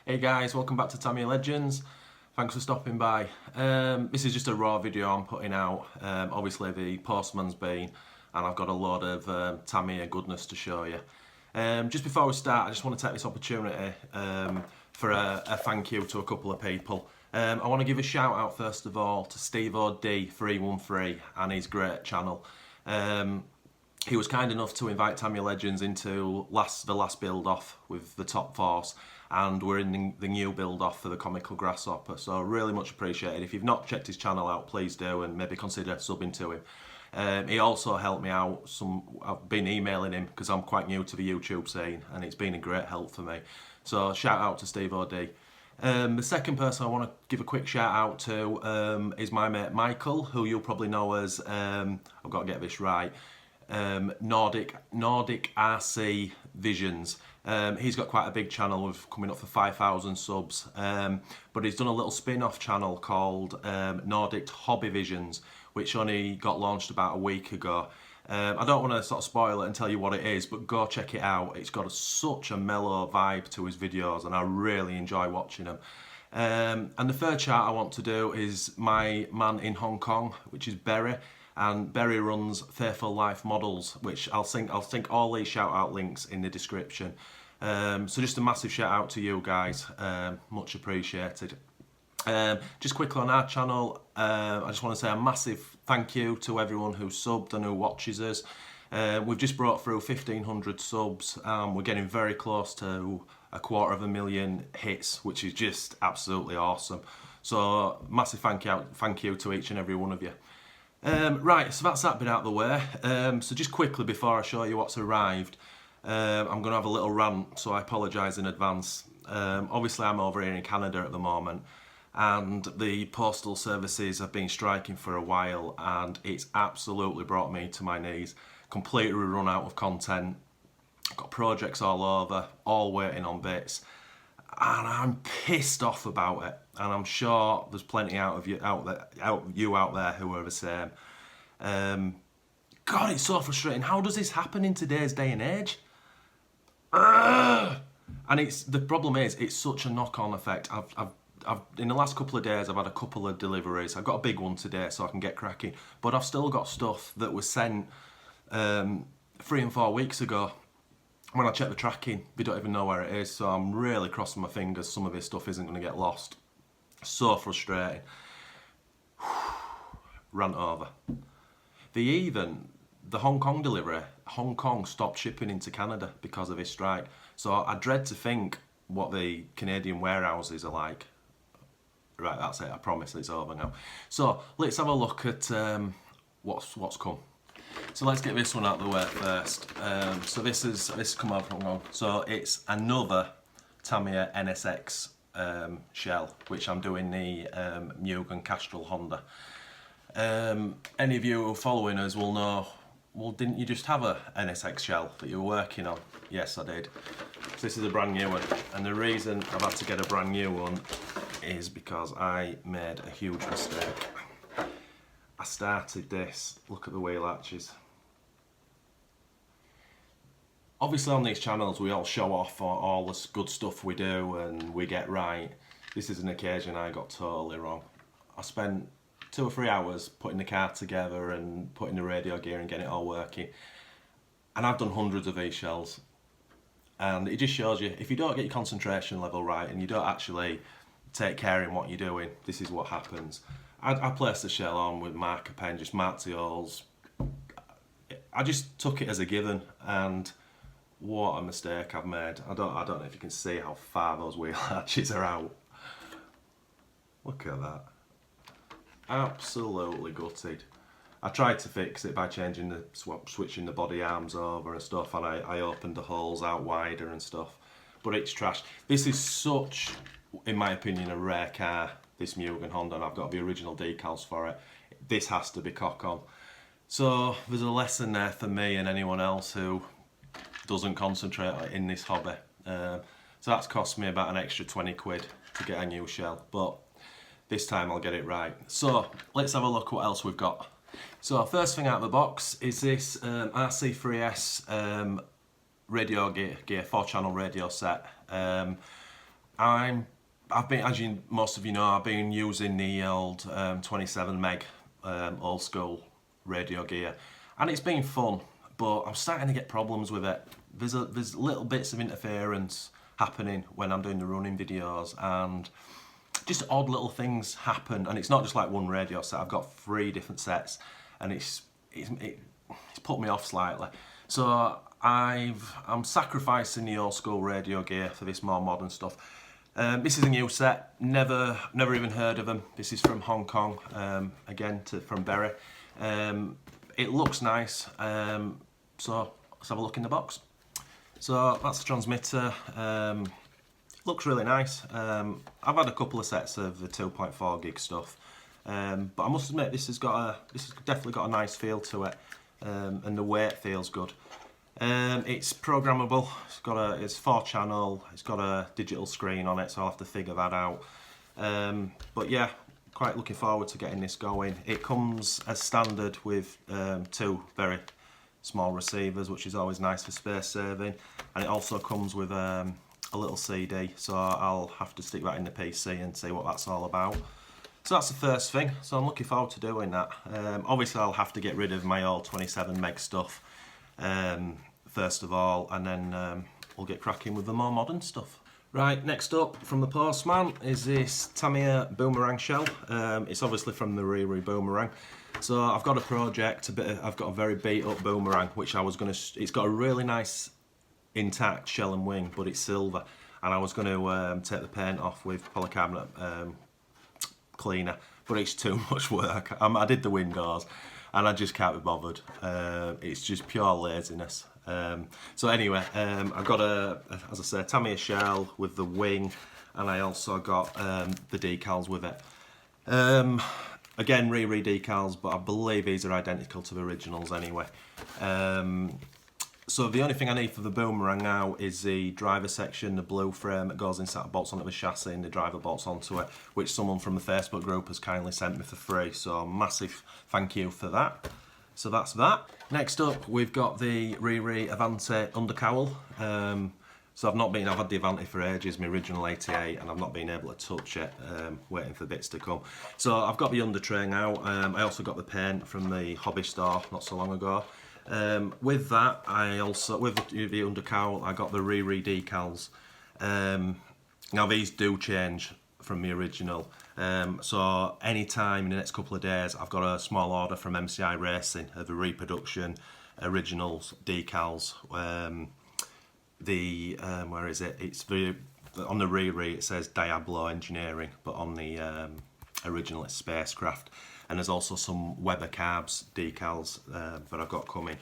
Hey guys, welcome back to Tamiya Legends. Thanks for stopping by. This is just a raw video I'm putting out. Obviously the postman's been, and I've got a load of Tamiya goodness to show you. Just before we start, I just want to take this opportunity for a thank you to a couple of people. I want to give a shout out first of all to STEVO D313 and his great channel. He was kind enough to invite Tamiya Legends into the last build off with the top force, and we're in the new build off for the comical grasshopper, so really much appreciated. If you've not checked his channel out, please do, and maybe consider subbing to him. He also helped me out. I've been emailing him because I'm quite new to the YouTube scene, and it's been a great help for me, so shout out to Steve OD. The second person I want to give a quick shout out to is my mate Michael, who you'll probably know as, I've got to get this right, Nordic RC Visions. He's got quite a big channel with coming up for 5,000 subs, but he's done a little spin-off channel called Nordic Hobby Visions, which only got launched about a week ago. I don't want to sort of spoil it and tell you what it is, but go check it out. It's got such a mellow vibe to his videos, and I really enjoy watching them. And the third shout I want to do is my man in Hong Kong, which is Berry. And Berry runs Faithful Life Models, which I'll sink all these shout out links in the description. So just a massive shout out to you guys, much appreciated. Just quickly on our channel, I just want to say a massive thank you to everyone who subbed and who watches us. We've just brought through 1,500 subs, we're getting very close to 250,000 hits, which is just absolutely awesome. So massive thank you to each and every one of you. Right, so that's that bit out of the way. So just quickly before I show you what's arrived, I'm going to have a little rant, so I apologise in advance. Obviously I'm over here in Canada at the moment, and the postal services have been striking for a while, and it's absolutely brought me to my knees. Completely run out of content, got projects all over, all waiting on bits, and I'm pissed off about it. And I'm sure there's plenty out of you out there who are the same. God, it's so frustrating. How does this happen in today's day and age? And the problem is, it's such a knock-on effect. I've in the last couple of days, I've had a couple of deliveries. I've got a big one today, so I can get cracking. But I've still got stuff that was sent 3 and 4 weeks ago. When I check the tracking, we don't even know where it is. So I'm really crossing my fingers some of this stuff isn't going to get lost. So frustrating. Rant over. The Hong Kong delivery, Hong Kong stopped shipping into Canada because of this strike. So I dread to think what the Canadian warehouses are like. Right, that's it, I promise it's over now. So let's have a look at what's come. So let's get this one out of the way first. So this come over from Hong Kong. So it's another Tamiya NSX shell, which I'm doing the Mugen Castrol Honda. Any of you who are following us will know, well, didn't you just have a NSX shell that you were working on? Yes, I did. So this is a brand new one, and the reason I've had to get a brand new one is because I made a huge mistake. I started this, look at the wheel arches. Obviously on these channels we all show off all the good stuff we do and we get right. This is an occasion I got totally wrong. I spent 2 or 3 hours putting the car together and putting the radio gear and getting it all working. And I've done hundreds of these shells. And it just shows you, if you don't get your concentration level right and you don't actually take care in what you're doing, this is what happens. I placed the shell on with marker pen, just marked the holes. I just took it as a given, and what a mistake I've made. I don't know if you can see how far those wheel arches are out. Look at that. Absolutely gutted. I tried to fix it by changing switching the body arms over and stuff, and I opened the holes out wider and stuff, but it's trash. This is such, in my opinion, a rare car, this Mugen Honda, and I've got the original decals for it. This has to be cock on. So there's a lesson there for me and anyone else who doesn't concentrate in this hobby. So that's cost me about an extra 20 quid to get a new shell, but this time I'll get it right. So let's have a look what else we've got. So first thing out of the box is this RC3S radio gear 4-channel radio set. I've been, as you most of you know, I've been using the old 27 meg old school radio gear, and it's been fun. But I'm starting to get problems with it. There's little bits of interference happening when I'm doing the running videos, and just odd little things happen. And it's not just like one radio set. I've got 3 different sets, and it's put me off slightly. So I'm sacrificing the old school radio gear for this more modern stuff. This is a new set. Never even heard of them. This is from Hong Kong. Again, from Berry. It looks nice. So let's have a look in the box. So that's the transmitter. Looks really nice. I've had a couple of sets of the 2.4 gig stuff, but I must admit this has definitely got a nice feel to it, and the weight feels good. It's programmable. It's 4-channel. It's got a digital screen on it, so I'll have to figure that out. But yeah, quite looking forward to getting this going. It comes as standard with 2 very small receivers, which is always nice for space saving, and it also comes with a little CD, so I'll have to stick that in the PC and see what that's all about. So that's the first thing, so I'm looking forward to doing that. Obviously I'll have to get rid of my old 27 meg stuff first of all, and then we'll get cracking with the more modern stuff. Right, next up from the Postman is this Tamiya Boomerang shell. It's obviously from the Riri Boomerang. So I've got a project, I've got a very beat up Boomerang, which it's got a really nice intact shell and wing, but it's silver, and I was going to take the paint off with polycarbonate cleaner, but it's too much work. I did the windows, and I just can't be bothered. It's just pure laziness. So anyway, I've got as I say, Tamiya shell with the wing, and I also got the decals with it. Again, Riri decals, but I believe these are identical to the originals anyway. So the only thing I need for the Boomerang now is the driver section, the blue frame that goes inside, bolts onto the chassis, and the driver bolts onto it, which someone from the Facebook group has kindly sent me for free, so massive thank you for that. So that's that. Next up, we've got the Riri Avante undercowl. So I've had the Avante for ages, my original 88, and I've not been able to touch it, waiting for bits to come. So I've got the under tray now. I also got the paint from the hobby store not so long ago. With that, with the undercowl, I got the Riri decals. Now these do change from the original. So anytime in the next couple of days, I've got a small order from MCI Racing of the reproduction originals decals. Where is it? It's on the Riri it says Diablo Engineering, but on the original it's Spacecraft. And there's also some Weber Carbs decals that I've got coming.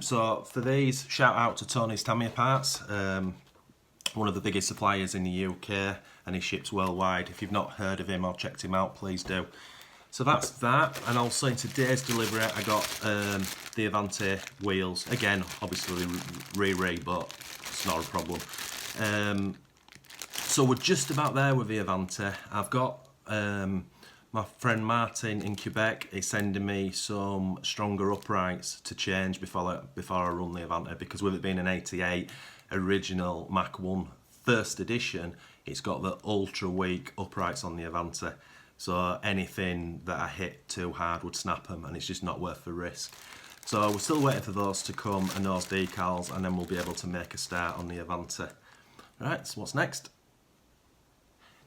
So for these, shout out to Tony's Tamiya Parts, one of the biggest suppliers in the UK, and he ships worldwide. If you've not heard of him or checked him out, please do. So that's that, and also in today's delivery I got the Avante wheels. Again, obviously Riri, but it's not a problem. So we're just about there with the Avante. I've got my friend Martin in Quebec is sending me some stronger uprights to change before I run the Avante, because with it being an 88 original Mach 1 first edition, it's got the ultra weak uprights on the Avante. So anything that I hit too hard would snap them, and it's just not worth the risk. So we're still waiting for those to come and those decals, and then we'll be able to make a start on the Avante. Right, so what's next?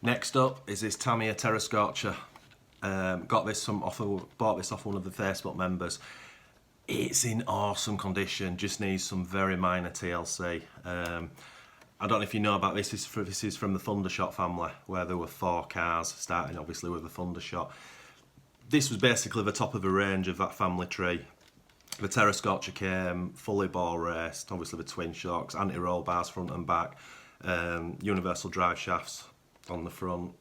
Next up is this Tamiya Terra Scorcher. Bought this off one of the Facebook members. It's in awesome condition, just needs some very minor TLC. I don't know if you know about this. This is from the Thundershot family, where there were 4 cars, starting obviously with the Thundershot. This was basically the top of the range of that family tree. The Terra Scorcher came fully ball raced, obviously with twin shocks, anti-roll bars front and back, universal drive shafts on the front,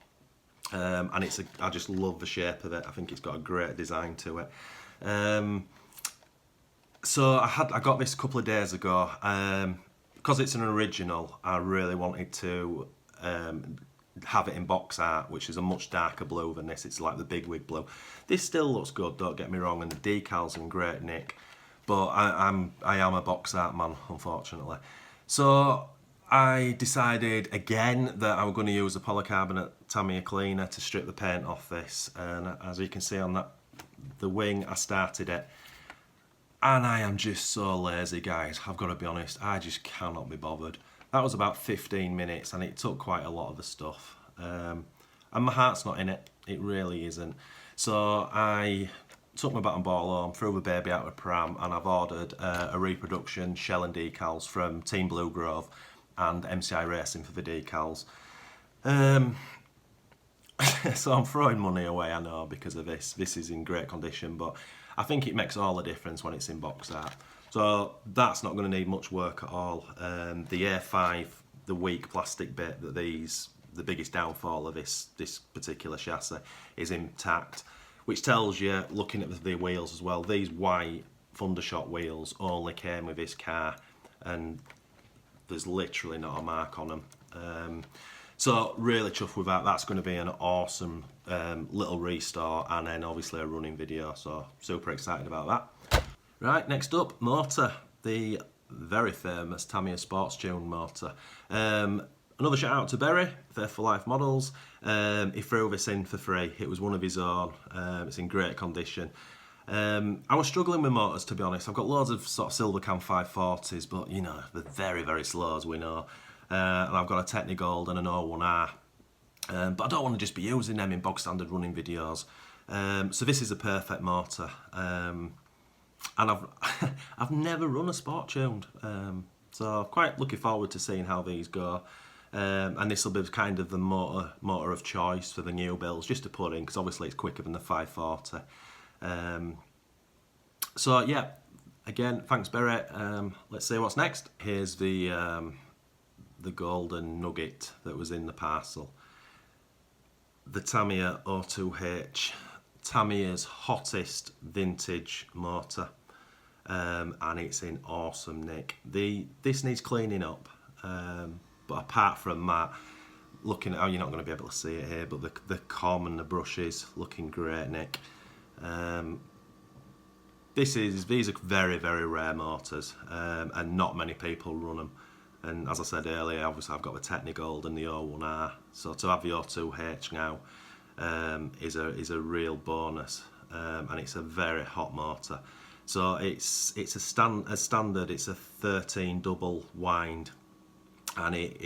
and I just love the shape of it. I think it's got a great design to it. So I got this a couple of days ago. Because it's an original, I really wanted to have it in box art, which is a much darker blue than this. It's like the big wig blue. This still looks good, don't get me wrong, and the decals in great nick, but I am a box art man, unfortunately. So I decided again that I was going to use a polycarbonate Tamiya cleaner to strip the paint off this, and as you can see on the wing, I started it, and I am just so lazy, guys. I've got to be honest, I just cannot be bothered. That was about 15 minutes and it took quite a lot of the stuff, and my heart's not in it, it really isn't. So I took my bat and ball home, threw the baby out of pram, and I've ordered a reproduction shell and decals from Team Blue Grove and MCI Racing for the decals. So I'm throwing money away, I know, because of this. This is in great condition, but I think it makes all the difference when it's in box art. So that's not going to need much work at all. The A5, the weak plastic bit that the biggest downfall of this particular chassis, is intact, which tells you, looking at the wheels as well, these white Thundershot wheels only came with this car, and there's literally not a mark on them. So really chuffed with that. That's going to be an awesome little restore, and then obviously a running video, so super excited about that. Right, next up, motor, the very famous Tamiya Sports Tune motor. Another shout out to Berry, Faithful Life Models. He threw this in for free. It was one of his own. It's in great condition. I was struggling with motors, to be honest. I've got loads of sort of silver cam 540s, but you know, they're very, very slow, as we know. And I've got a Technigold and an 01R. But I don't want to just be using them in bog standard running videos. So this is a perfect motor. And I've never run a sport tuned. So quite looking forward to seeing how these go. And this will be kind of the motor of choice for the new builds, just to put in, because obviously it's quicker than the 540. So yeah, again, thanks Berry. Let's see what's next. Here's the golden nugget that was in the parcel. The Tamiya O2H, Tamiya's hottest vintage motor, and it's in awesome nick. This needs cleaning up, but apart from that, looking at, you're not going to be able to see it here, but the comb and the brushes looking great nick. These are very, very rare motors, and not many people run them. And as I said earlier, obviously I've got the Technigold and the 01R, so to have the O2H now is a real bonus, and it's a very hot motor. So it's a standard. It's a 13 double wind, and it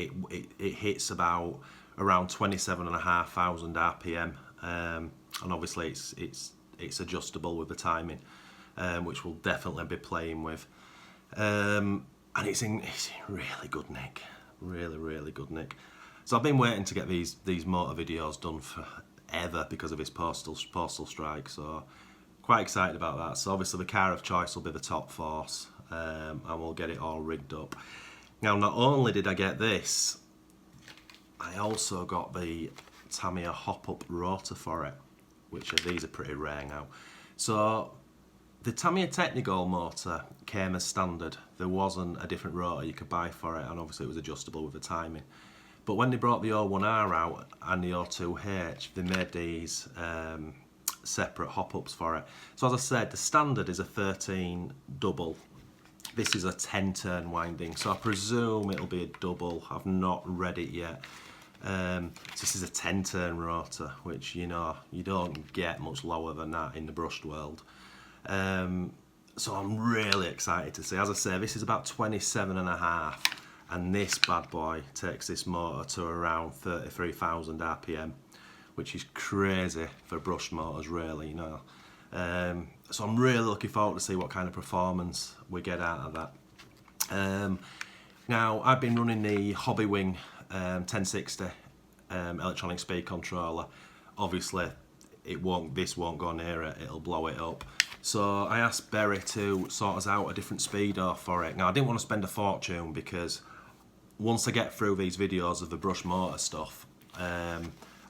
hits around 27,500 RPM, and obviously it's adjustable with the timing, which we'll definitely be playing with. And it's in really good nick, really good nick. So I've been waiting to get these motor videos done forever because of this postal strike, so quite excited about that. So obviously the car of choice will be the Top Force, and we'll get it all rigged up. Now, not only did I get this, I also got the Tamiya hop-up rotor for it, these are pretty rare now. So the Tamiya Technigold motor came as standard. There wasn't a different rotor you could buy for it, and obviously it was adjustable with the timing. But when they brought the 01R out and the O2H, they made these separate hop-ups for it. So as I said, the standard is a 13 double. This is a 10 turn winding, so I presume it'll be a double. I've not read it yet. So this is a 10 turn rotor, which, you know, you don't get much lower than that in the brushed world. So I'm really excited to see. As I say, this is about 27.5, and this bad boy takes this motor to around 33,000 RPM, which is crazy for brushed motors, really, you know. So I'm really looking forward to see what kind of performance we get out of that. Now, I've been running the Hobbywing 1060 electronic speed controller. Obviously, this won't go near it, it'll blow it up. So I asked Berry to sort us out a different speedo for it. Now, I didn't want to spend a fortune, because once I get through these videos of the brush motor stuff,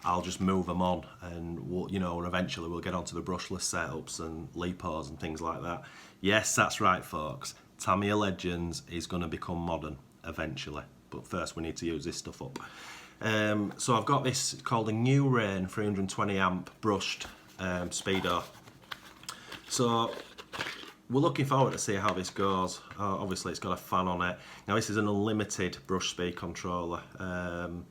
I'll just move them on, and and eventually we'll get onto the brushless setups and lipos and things like that. Yes, that's right, folks. Tamiya Legends is going to become modern eventually, but first we need to use this stuff up. So I've got this called a New Rain 320 amp brushed speedo. So we're looking forward to see how this goes. Obviously it's got a fan on it. Now this is an unlimited brush speed controller, and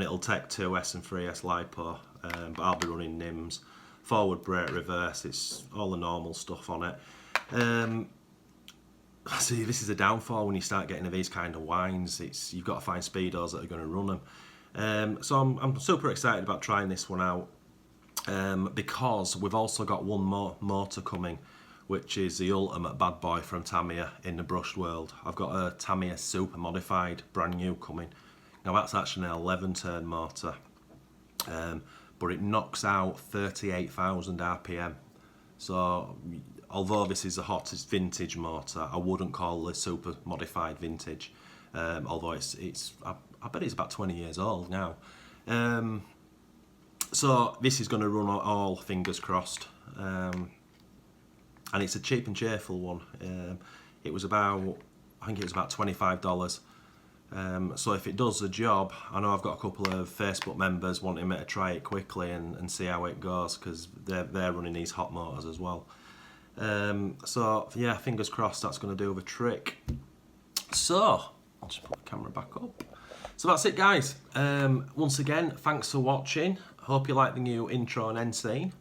it'll take 2S and 3S LiPo, but I'll be running NIMS. Forward brake, reverse, it's all the normal stuff on it. See, this is a downfall when you start getting to these kind of winds. You've got to find speedos that are going to run them. So I'm super excited about trying this one out, because we've also got one more motor coming, which is the ultimate bad boy from Tamiya in the brushed world. I've got a Tamiya Super Modified, brand new, coming. Now that's actually an 11-turn motor, but it knocks out 38,000 RPM. So although this is the hottest vintage motor, I wouldn't call the Super Modified vintage, although I bet it's about 20 years old now. So this is going to run all, fingers crossed, and it's a cheap and cheerful one. It was about, I think it was about $25. So if it does the job, I know I've got a couple of Facebook members wanting me to try it quickly and see how it goes, because they're running these hot motors as well. So yeah, fingers crossed that's going to do the trick. So I'll just put the camera back up. So that's it, guys. Once again, thanks for watching. Hope you like the new intro and end scene.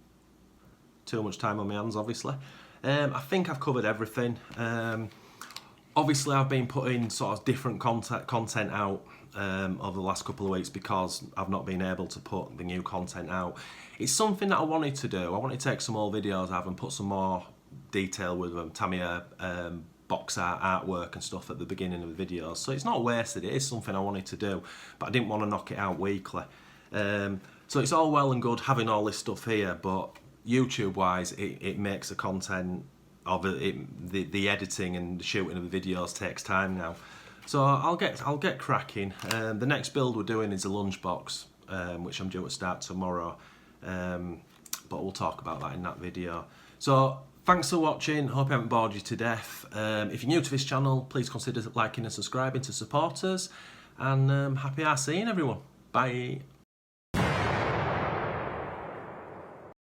Too much time on my hands, obviously. I think I've covered everything. Obviously I've been putting sort of different content out over the last couple of weeks because I've not been able to put the new content out. It's something that I wanted to do. I wanted to take some old videos I have and put some more detail with them, Tamiya box art, artwork and stuff at the beginning of the videos. So it's not wasted, it is something I wanted to do, but I didn't want to knock it out weekly. So it's all well and good having all this stuff here, but YouTube wise it makes the content of the editing and the shooting of the videos takes time now. So I'll get cracking. The next build we're doing is a lunchbox, which I'm due to start tomorrow, but we'll talk about that in that video. So thanks for watching, hope I haven't bored you to death. If you're new to this channel, please consider liking and subscribing to support us, and happy seeing everyone. Bye.